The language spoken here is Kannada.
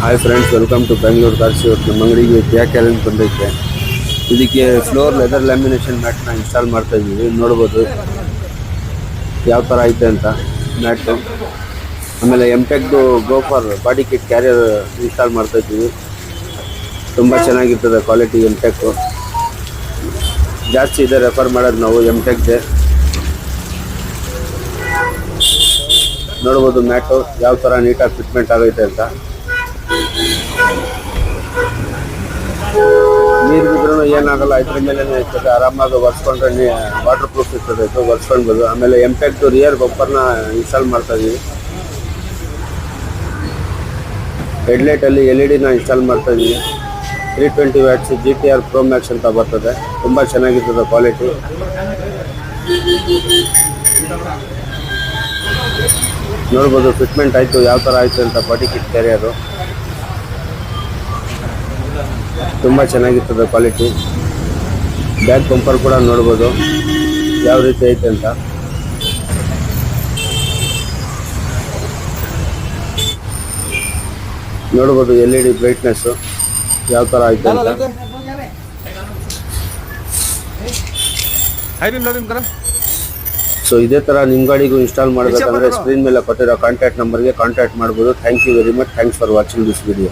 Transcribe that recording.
Hi friends, welcome to Bengaluru cars. ಇವತ್ತು ನಮ್ಮ ಅಂಗಡಿಗೆ ಬ್ಯಾಕ್ ಕ್ಯಾಲೆಂಡ್ ಬಂದೈತೆ. ಇದಕ್ಕೆ ಫ್ಲೋರ್ ಲೆದರ್ ಲ್ಯಾಮಿನೇಷನ್ ಮ್ಯಾಟ್ನ ಇನ್ಸ್ಟಾಲ್ ಮಾಡ್ತಾ ಇದ್ದೀವಿ. ನೋಡ್ಬೋದು ಯಾವ ಥರ ಐತೆ ಅಂತ ಮ್ಯಾಟು. ಆಮೇಲೆ ಎಂಟೆಕ್ದು ಗೋಫರ್ ಬಾಡಿ ಕಿಟ್ ಕ್ಯಾರಿಯರ್ ಇನ್ಸ್ಟಾಲ್ ಮಾಡ್ತಾ ಇದ್ದೀವಿ. ತುಂಬ ಚೆನ್ನಾಗಿರ್ತದೆ ಕ್ವಾಲಿಟಿ. ಎಂಟೆಕ್ಕು ಜಾಸ್ತಿ ಇದೆ ರೆಫರ್ ಮಾಡೋದು ನಾವು ಎಂಟೆಕ್ಗೆ. ನೋಡ್ಬೋದು ಮ್ಯಾಟು ಯಾವ ಥರ ನೀಟಾಗಿ ಫಿಟ್ಮೆಂಟ್ ಆಗೈತೆ ಅಂತ. ನೀರು ಬಿದ್ರೂ ಏನಾಗಲ್ಲ, ಇದ್ರ ಮೇಲೆ ಇರ್ತದೆ. ಆರಾಮಾಗಿ ಒರೆಸ್ಕೊಂಡ್ರೆ ವಾಟರ್ ಪ್ರೂಫ್ ಇರ್ತದೆ, ಒರೆಸ್ಕೊಳ್ಬೋದು. ಆಮೇಲೆ ಎಂಟೆಕ್ದು ರಿಯರ್ ಬಂಪರ್ನ ಇನ್ಸ್ಟಾಲ್ ಮಾಡ್ತಾ ಇದೀವಿ. ಹೆಡ್ಲೈಟಲ್ಲಿ LED ನ ಇನ್ಸ್ಟಾಲ್ ಮಾಡ್ತಾ ಇದೀವಿ. 320 ವ್ಯಾಟ್ಸ್ GTR Pro Max ಅಂತ ಬರ್ತದೆ. ತುಂಬ ಚೆನ್ನಾಗಿರ್ತದೆ ಕ್ವಾಲಿಟಿ. ನೋಡ್ಬೋದು ಫಿಟ್ಮೆಂಟ್ ಆಯಿತು ಯಾವ ಥರ ಆಯಿತು ಅಂತ. ಬಾಡಿ ಕಿಟ್ ಕ್ಯಾರಿಯರು ತುಂಬ ಚೆನ್ನಾಗಿರ್ತದೆ ಕ್ವಾಲಿಟಿ. ಬ್ಯಾಕ್ ಬಂಪರ್ ಕೂಡ ನೋಡ್ಬೋದು ಯಾವ ರೀತಿ ಐತೆ ಅಂತ. ನೋಡ್ಬೋದು LED ಬ್ರೈಟ್ನೆಸ್ಸು ಯಾವ ಥರ ಐತೆ ಅಂತ. ಸೊ ಇದೇ ಥರ ನಿಮ್ಮ ಗಾಡಿಗೂ ಇನ್ಸ್ಟಾಲ್ ಮಾಡಬೇಕಂದ್ರೆ ಸ್ಕ್ರೀನ್ ಮೇಲೆ ಕೊಟ್ಟಿರೋ ಕಾಂಟ್ಯಾಕ್ಟ್ ನಂಬರ್ಗೆ ಕಾಂಟ್ಯಾಕ್ಟ್ ಮಾಡ್ಬೋದು. Thank you very much. Thanks for watching this video.